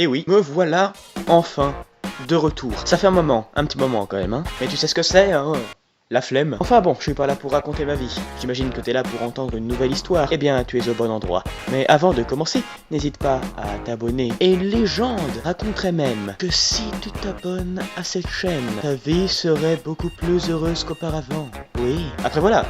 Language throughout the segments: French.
Et oui, me voilà enfin de retour. Ça fait un petit moment quand même, hein. Mais tu sais ce que c'est, hein? La flemme. Enfin bon, je suis pas là pour raconter ma vie. J'imagine que t'es là pour entendre une nouvelle histoire. Eh bien, tu es au bon endroit. Mais avant de commencer, n'hésite pas à t'abonner. Et légende raconterait même que si tu t'abonnes à cette chaîne, ta vie serait beaucoup plus heureuse qu'auparavant. Oui. Après voilà,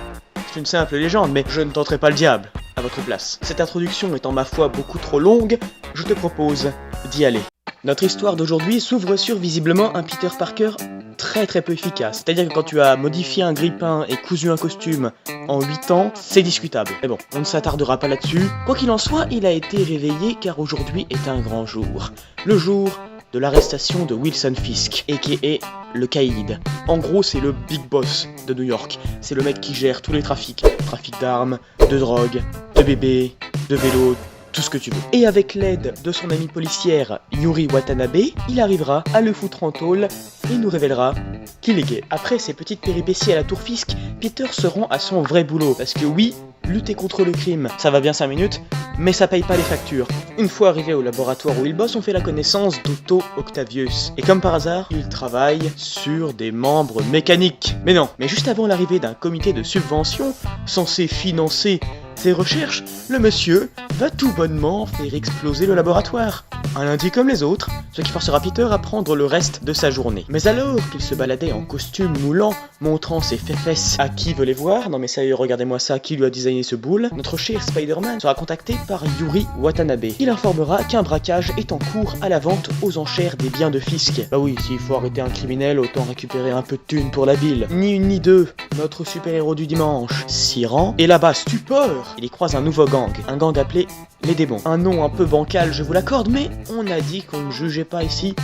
c'est une simple légende, mais je ne tenterai pas le diable à votre place. Cette introduction étant ma foi beaucoup trop longue, je te propose d'y aller. Notre histoire d'aujourd'hui s'ouvre sur visiblement un Peter Parker très peu efficace. C'est-à-dire que quand tu as modifié un grille-pain et cousu un costume en 8 ans, c'est discutable. Mais bon, on ne s'attardera pas là-dessus. Quoi qu'il en soit, il a été réveillé car aujourd'hui est un grand jour. Le jour de l'arrestation de Wilson Fisk, a.k.a. le Caïd. En gros, c'est le big boss de New York. C'est le mec qui gère tous les trafics. Trafic d'armes, de drogue, de bébés, de vélos, tout ce que tu veux. Et avec l'aide de son amie policière Yuri Watanabe, il arrivera à le foutre en tôle et nous révélera qu'il est gay. Après ces petites péripéties à la tour Fisk, Peter se rend à son vrai boulot. Parce que oui, lutter contre le crime, ça va bien 5 minutes, mais ça paye pas les factures. Une fois arrivé au laboratoire où il bosse, on fait la connaissance d'Otto Octavius. Et comme par hasard, il travaille sur des membres mécaniques. Mais non, mais juste avant l'arrivée d'un comité de subvention, censé financer ses recherches, le monsieur va tout bonnement faire exploser le laboratoire. Un lundi comme les autres, ce qui forcera Peter à prendre le reste de sa journée. Mais alors qu'il se baladait en costume moulant, montrant ses fesses à qui veut les voir, non mais sérieux, regardez-moi ça, qui lui a designé ce boule, notre cher Spider-Man sera contacté par Yuri Watanabe. Il informera qu'un braquage est en cours à la vente aux enchères des biens de Fisk. Bah oui, s'il faut arrêter un criminel, autant récupérer un peu de thunes pour la ville. Ni une ni deux, notre super-héros du dimanche s'y rend, et là-bas, stupeur, il y croise un nouveau gang, un gang appelé les démons. Un nom un peu bancal, je vous l'accorde, mais on a dit qu'on ne jugeait pas ici,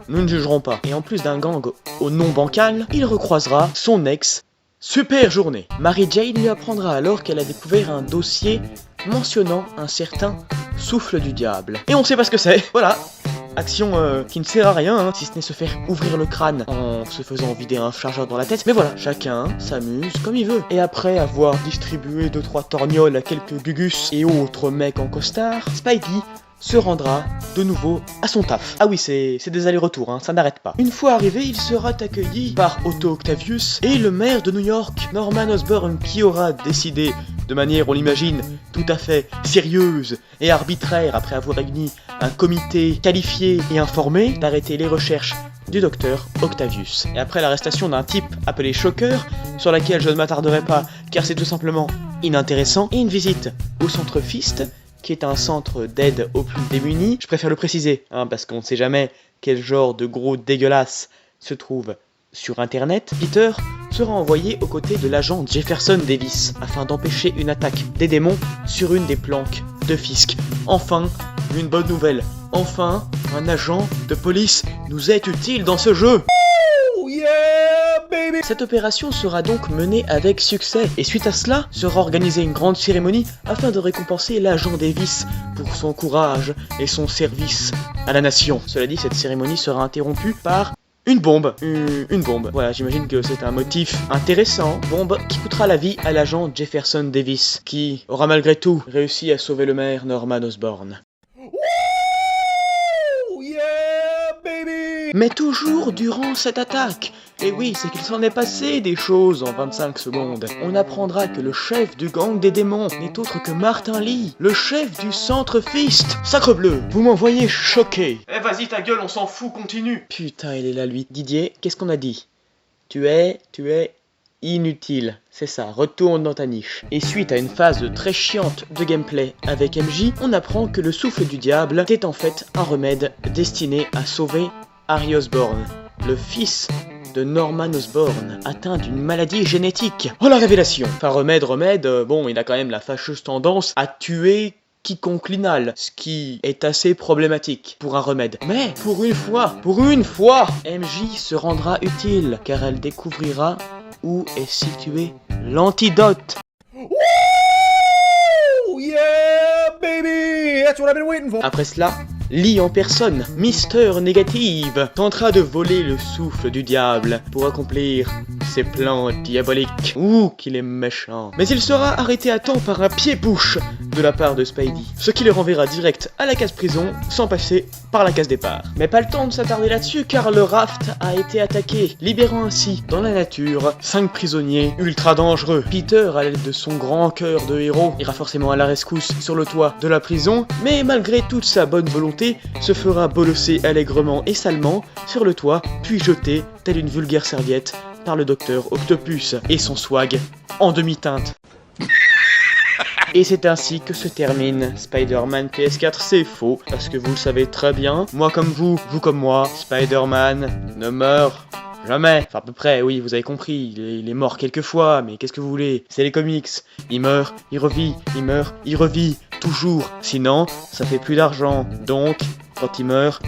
nous ne jugerons pas. Et en plus d'un gang au nom bancal, il recroisera son ex, Super Journée. Mary Jane lui apprendra alors qu'elle a découvert un dossier mentionnant un certain souffle du diable. Et on sait pas ce que c'est, voilà. Action qui ne sert à rien, hein, si ce n'est se faire ouvrir le crâne en se faisant vider un chargeur dans la tête. Mais voilà, chacun s'amuse comme il veut. Et après avoir distribué 2-3 torgnoles à quelques gugus et autres mecs en costard, Spidey se rendra de nouveau à son taf. Ah oui, c'est des allers-retours, hein, ça n'arrête pas. Une fois arrivé, il sera accueilli par Otto Octavius et le maire de New York, Norman Osborn, qui aura décidé, de manière, on l'imagine, tout à fait sérieuse et arbitraire, après avoir réuni un comité qualifié et informé, d'arrêter les recherches du docteur Octavius. Et après l'arrestation d'un type appelé Shocker, sur laquelle je ne m'attarderai pas, car c'est tout simplement inintéressant, et une visite au centre Fist, qui est un centre d'aide aux plus démunis. Je préfère le préciser, hein, parce qu'on ne sait jamais quel genre de gros dégueulasse se trouve sur internet. Peter sera envoyé aux côtés de l'agent Jefferson Davis, afin d'empêcher une attaque des démons sur une des planques de Fisk. Enfin, une bonne nouvelle. Enfin, un agent de police nous est utile dans ce jeu. Cette opération sera donc menée avec succès, et suite à cela, sera organisée une grande cérémonie afin de récompenser l'agent Davis pour son courage et son service à la nation. Cela dit, cette cérémonie sera interrompue par une bombe. Une bombe. Voilà, j'imagine que c'est un motif intéressant. Bombe qui coûtera la vie à l'agent Jefferson Davis, qui aura malgré tout réussi à sauver le maire Norman Osborn. Mais toujours durant cette attaque, et oui, c'est qu'il s'en est passé des choses en 25 secondes. On apprendra que le chef du gang des démons n'est autre que Martin Lee, le chef du centre Fist. Sacrebleu, vous m'envoyez choqué. Eh vas-y ta gueule, on s'en fout, continue. Putain, il est là lui. Didier, qu'est-ce qu'on a dit? Tu es inutile. C'est ça, retourne dans ta niche. Et suite à une phase très chiante de gameplay avec MJ, on apprend que le souffle du diable était en fait un remède destiné à sauver Harry Osborn, le fils de Norman Osborn, atteint d'une maladie génétique. Oh la révélation! Enfin remède, bon il a quand même la fâcheuse tendance à tuer quiconque l'inhale, ce qui est assez problématique pour un remède. Mais pour une fois, MJ se rendra utile, car elle découvrira où est situé l'antidote. Après cela, Lee en personne, Mister Négative, tentera de voler le souffle du diable pour accomplir ses plans diaboliques. Ouh, qu'il est méchant. Mais il sera arrêté à temps par un pied-bouche de la part de Spidey, ce qui le renverra direct à la case prison sans passer par la case départ. Mais pas le temps de s'attarder là-dessus car le raft a été attaqué, libérant ainsi dans la nature 5 prisonniers ultra dangereux. Peter, à l'aide de son grand cœur de héros, ira forcément à la rescousse sur le toit de la prison, mais malgré toute sa bonne volonté, se fera bolosser allègrement et salement sur le toit, puis jeter, telle une vulgaire serviette, par le docteur Octopus et son swag en demi-teinte. Et c'est ainsi que se termine Spider-Man PS4, c'est faux, parce que vous le savez très bien, moi comme vous comme moi, Spider-Man ne meurt jamais. Enfin à peu près, oui, vous avez compris, il est mort quelques fois, mais qu'est-ce que vous voulez? C'est les comics, il meurt, il revit, il meurt, il revit, toujours. Sinon, ça fait plus d'argent, donc, quand il meurt,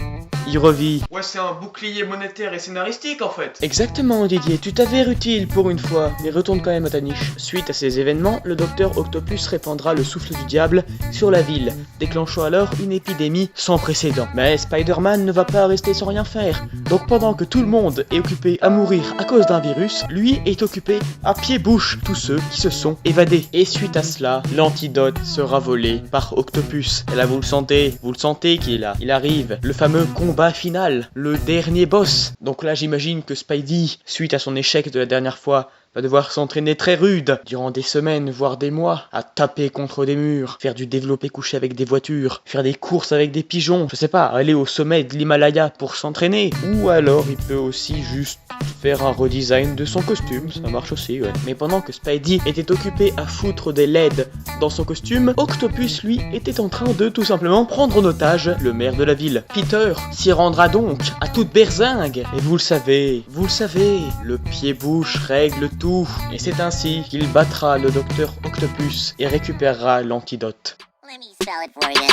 il revit. Ouais, c'est un bouclier monétaire et scénaristique en fait. Exactement Didier, tu t'avères utile pour une fois, mais retourne quand même à ta niche. Suite à ces événements, le docteur Octopus répandra le souffle du diable sur la ville, déclenchant alors une épidémie sans précédent. Mais Spider-Man ne va pas rester sans rien faire, donc pendant que tout le monde est occupé à mourir à cause d'un virus, lui est occupé à pied-bouche tous ceux qui se sont évadés. Et suite à cela, l'antidote sera volé par Octopus. Et là vous le sentez qu'il est là, il arrive, le fameux combat final, le dernier boss. Donc là j'imagine que Spidey, suite à son échec de la dernière fois, va devoir s'entraîner très rude, durant des semaines, voire des mois, à taper contre des murs, faire du développé couché avec des voitures, faire des courses avec des pigeons, je sais pas, aller au sommet de l'Himalaya pour s'entraîner. Ou alors il peut aussi juste faire un redesign de son costume, ça marche aussi, ouais. Mais pendant que Spidey était occupé à foutre des LED dans son costume, Octopus, lui, était en train de tout simplement prendre en otage le maire de la ville. Peter s'y rendra donc à toute berzingue. Et vous le savez, le pied-bouche règle tout. Et c'est ainsi qu'il battra le docteur Octopus et récupérera l'antidote. Let me spell it for you.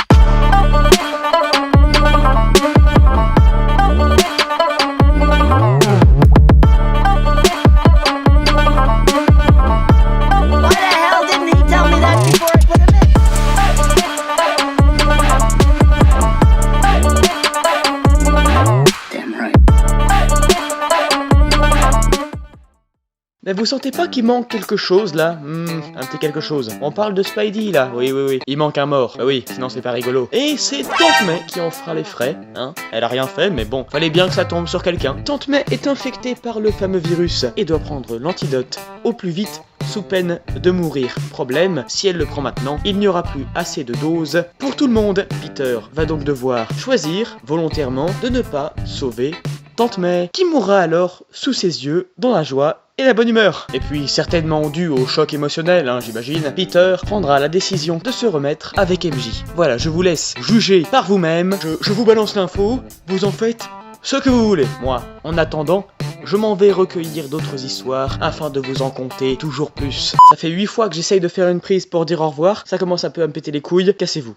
Why the hell didn't he tell me that before I put him in? Damn right. Mais vous sentez pas qu'il manque quelque chose là? Un petit quelque chose. On parle de Spidey là, oui. Il manque un mort. Bah oui, sinon c'est pas rigolo. Et c'est Tante May qui en fera les frais, hein. Elle a rien fait, mais bon, fallait bien que ça tombe sur quelqu'un. Tante May est infectée par le fameux virus et doit prendre l'antidote au plus vite, sous peine de mourir. Problème, si elle le prend maintenant, il n'y aura plus assez de doses pour tout le monde. Peter va donc devoir choisir volontairement de ne pas sauver Tante May, qui mourra alors sous ses yeux dans la joie et la bonne humeur. Et puis, certainement dû au choc émotionnel, hein, j'imagine, Peter prendra la décision de se remettre avec MJ. Voilà, je vous laisse juger par vous-même. Je vous balance l'info, vous en faites ce que vous voulez. Moi, en attendant, je m'en vais recueillir d'autres histoires afin de vous en conter toujours plus. Ça fait 8 fois que j'essaye de faire une prise pour dire au revoir, ça commence un peu à me péter les couilles, cassez-vous.